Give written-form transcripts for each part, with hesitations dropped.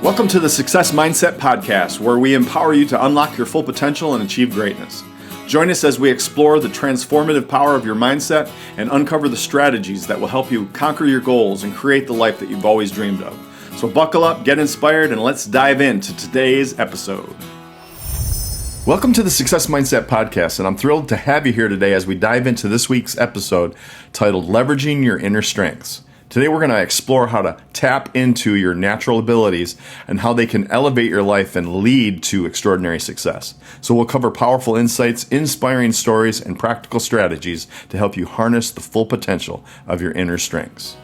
Welcome to the Success Mindset Podcast, where we empower you to unlock your full potential and achieve greatness. Join us as we explore the transformative power of your mindset and uncover the strategies that will help you conquer your goals and create the life that you've always dreamed of. So buckle up, get inspired, and let's dive into today's episode. Welcome to the Success Mindset Podcast, and I'm thrilled to have you here today as we dive into this week's episode titled Leveraging Your Inner Strengths. Today we're going to explore how to tap into your natural abilities and how they can elevate your life and lead to extraordinary success. So we'll cover powerful insights, inspiring stories, and practical strategies to help you harness the full potential of your inner strengths.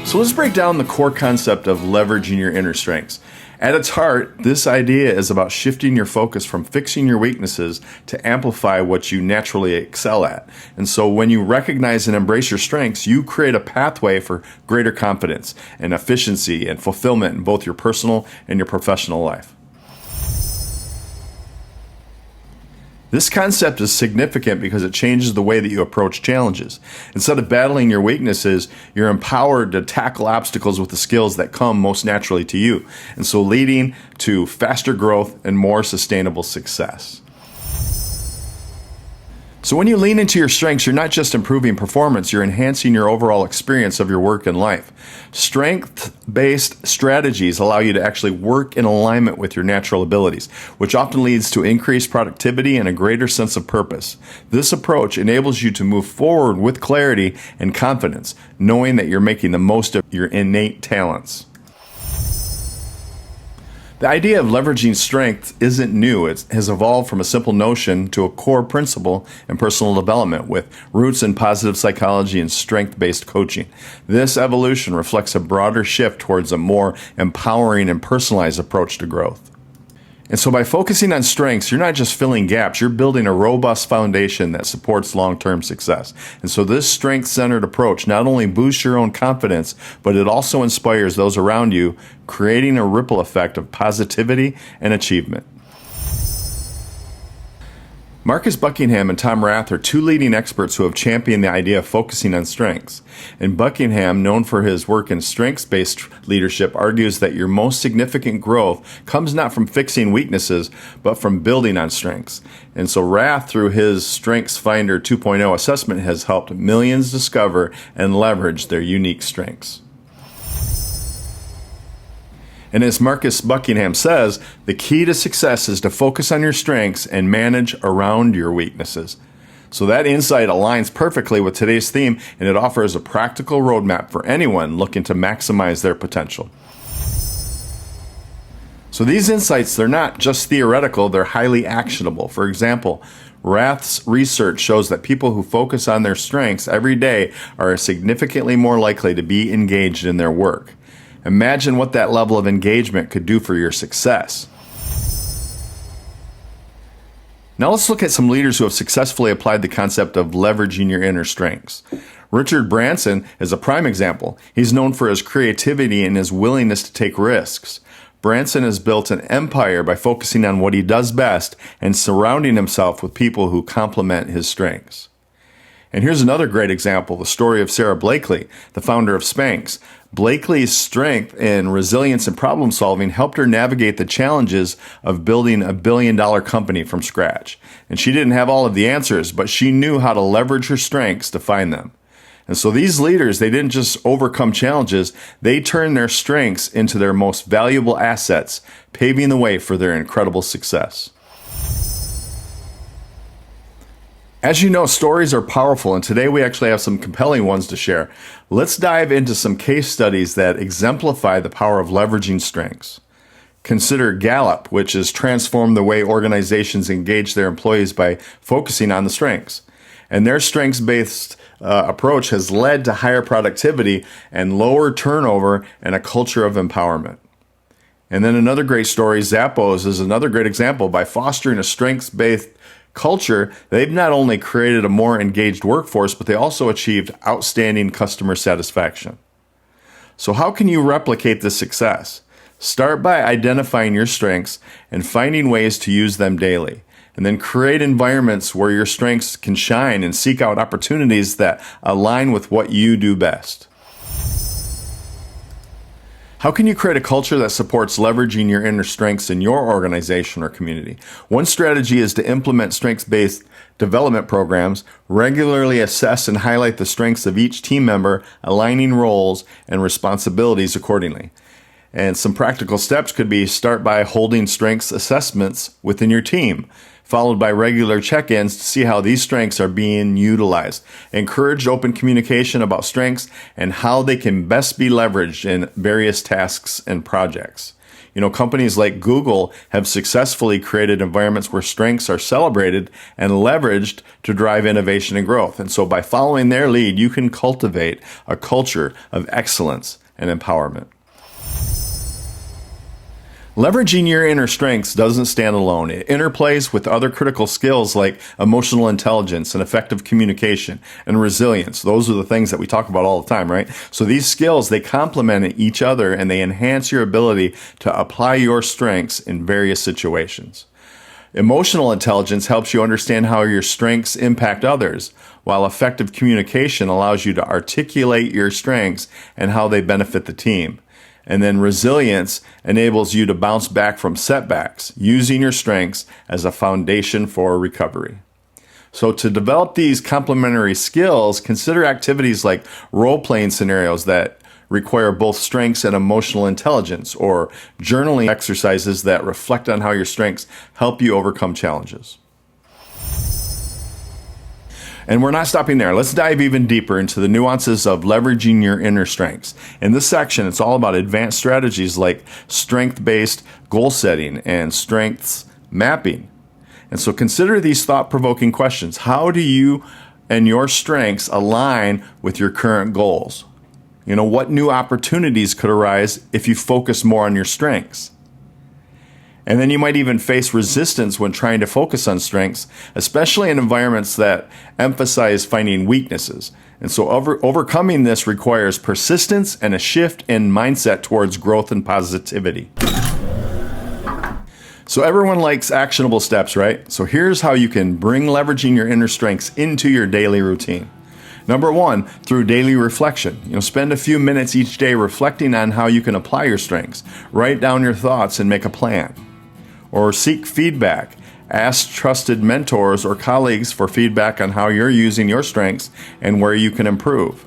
So let's break down the core concept of leveraging your inner strengths. At its heart, this idea is about shifting your focus from fixing your weaknesses to amplify what you naturally excel at. And so when you recognize and embrace your strengths, you create a pathway for greater confidence and efficiency and fulfillment in both your personal and your professional life. This concept is significant because it changes the way that you approach challenges. Instead of battling your weaknesses, you're empowered to tackle obstacles with the skills that come most naturally to you, and so leading to faster growth and more sustainable success. So when you lean into your strengths, you're not just improving performance, you're enhancing your overall experience of your work and life. Strength-based strategies allow you to actually work in alignment with your natural abilities, which often leads to increased productivity and a greater sense of purpose. This approach enables you to move forward with clarity and confidence, knowing that you're making the most of your innate talents. The idea of leveraging strength isn't new. It has evolved from a simple notion to a core principle in personal development with roots in positive psychology and strength-based coaching. This evolution reflects a broader shift towards a more empowering and personalized approach to growth. And so by focusing on strengths, you're not just filling gaps, you're building a robust foundation that supports long-term success. And so this strength-centered approach not only boosts your own confidence, but it also inspires those around you, creating a ripple effect of positivity and achievement. Marcus Buckingham and Tom Rath are two leading experts who have championed the idea of focusing on strengths. And Buckingham, known for his work in strengths-based leadership, argues that your most significant growth comes not from fixing weaknesses, but from building on strengths. And so Rath, through his Strengths Finder 2.0 assessment, has helped millions discover and leverage their unique strengths. And as Marcus Buckingham says, the key to success is to focus on your strengths and manage around your weaknesses. So that insight aligns perfectly with today's theme, and it offers a practical roadmap for anyone looking to maximize their potential. So these insights, they're not just theoretical, they're highly actionable. For example, Rath's research shows that people who focus on their strengths every day are significantly more likely to be engaged in their work. Imagine what that level of engagement could do for your success. Now let's look at some leaders who have successfully applied the concept of leveraging your inner strengths. Richard Branson is a prime example. He's known for his creativity and his willingness to take risks. Branson has built an empire by focusing on what he does best and surrounding himself with people who complement his strengths. And here's another great example, the story of Sara Blakely, the founder of Spanx. Blakely's strength in resilience and problem solving helped her navigate the challenges of building a billion-dollar company from scratch. And she didn't have all of the answers, but she knew how to leverage her strengths to find them. And so these leaders, they didn't just overcome challenges, they turned their strengths into their most valuable assets, paving the way for their incredible success. As you know, stories are powerful, and today we actually have some compelling ones to share. Let's dive into some case studies that exemplify the power of leveraging strengths. Consider Gallup, which has transformed the way organizations engage their employees by focusing on the strengths. And their strengths-based approach has led to higher productivity and lower turnover and a culture of empowerment. And then another great story, Zappos, is another great example. By fostering a strengths-based culture, they've not only created a more engaged workforce, but they also achieved outstanding customer satisfaction. So how can you replicate this success? Start by identifying your strengths and finding ways to use them daily. And then create environments where your strengths can shine and seek out opportunities that align with what you do best. How can you create a culture that supports leveraging your inner strengths in your organization or community? One strategy is to implement strengths-based development programs, regularly assess and highlight the strengths of each team member, aligning roles and responsibilities accordingly. And some practical steps could be start by holding strengths assessments within your team, followed by regular check-ins to see how these strengths are being utilized. Encourage open communication about strengths and how they can best be leveraged in various tasks and projects. Companies like Google have successfully created environments where strengths are celebrated and leveraged to drive innovation and growth. And so by following their lead, you can cultivate a culture of excellence and empowerment. Leveraging your inner strengths doesn't stand alone. It interplays with other critical skills like emotional intelligence and effective communication and resilience. Those are the things that we talk about all the time, right? So these skills, they complement each other and they enhance your ability to apply your strengths in various situations. Emotional intelligence helps you understand how your strengths impact others, while effective communication allows you to articulate your strengths and how they benefit the team. And then resilience enables you to bounce back from setbacks, using your strengths as a foundation for recovery. So to develop these complementary skills, consider activities like role-playing scenarios that require both strengths and emotional intelligence, or journaling exercises that reflect on how your strengths help you overcome challenges. And we're not stopping there. Let's dive even deeper into the nuances of leveraging your inner strengths. In this section, it's all about advanced strategies like strength-based goal setting and strengths mapping. And so consider these thought-provoking questions. How do you and your strengths align with your current goals? What new opportunities could arise if you focus more on your strengths? And then you might even face resistance when trying to focus on strengths, especially in environments that emphasize finding weaknesses. And so overcoming this requires persistence and a shift in mindset towards growth and positivity. So everyone likes actionable steps, right? So here's how you can bring leveraging your inner strengths into your daily routine. Number one, through daily reflection. Spend a few minutes each day reflecting on how you can apply your strengths. Write down your thoughts and make a plan. Or seek feedback. Ask trusted mentors or colleagues for feedback on how you're using your strengths and where you can improve.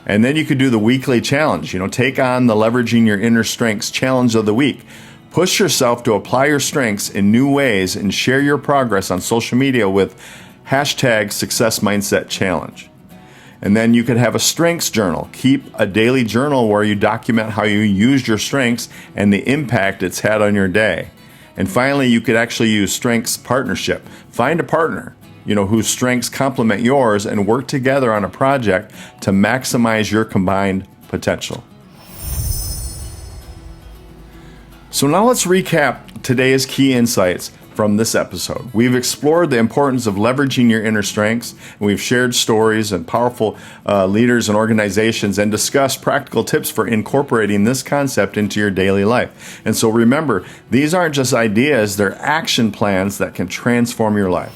And then you could do the weekly challenge. Take on the Leveraging Your Inner Strengths Challenge of the week. Push yourself to apply your strengths in new ways and share your progress on social media with #SuccessMindsetChallenge. And then you could have a strengths journal. Keep a daily journal where you document how you used your strengths and the impact it's had on your day. And finally, you could actually use strengths partnership. Find a partner, whose strengths complement yours and work together on a project to maximize your combined potential. So now let's recap today's key insights from this episode. We've explored the importance of leveraging your inner strengths, and we've shared stories and powerful leaders and organizations and discussed practical tips for incorporating this concept into your daily life. And so remember, these aren't just ideas, they're action plans that can transform your life.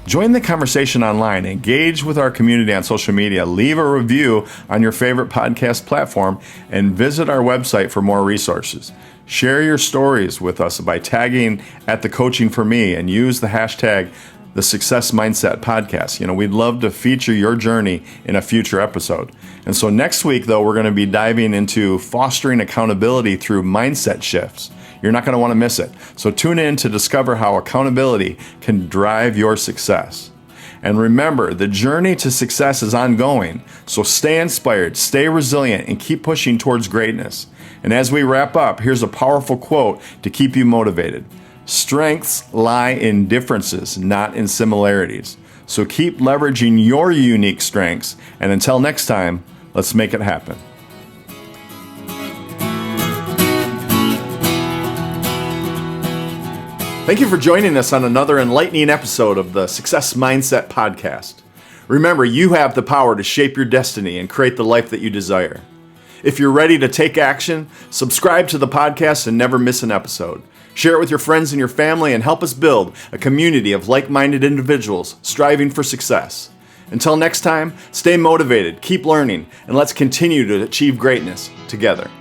Join the conversation online, engage with our community on social media, leave a review on your favorite podcast platform, and visit our website for more resources. Share your stories with us by tagging @thecoachingforme and use the hashtag the Success Mindset Podcast. We'd love to feature your journey in a future episode. And so next week, though, we're going to be diving into fostering accountability through mindset shifts. You're not going to want to miss it. So tune in to discover how accountability can drive your success. And remember, the journey to success is ongoing. So stay inspired, stay resilient, and keep pushing towards greatness. And as we wrap up, here's a powerful quote to keep you motivated. Strengths lie in differences, not in similarities. So keep leveraging your unique strengths. And until next time, let's make it happen. Thank you for joining us on another enlightening episode of the Success Mindset Podcast. Remember, you have the power to shape your destiny and create the life that you desire. If you're ready to take action, subscribe to the podcast and never miss an episode. Share it with your friends and your family and help us build a community of like-minded individuals striving for success. Until next time, stay motivated, keep learning, and let's continue to achieve greatness together.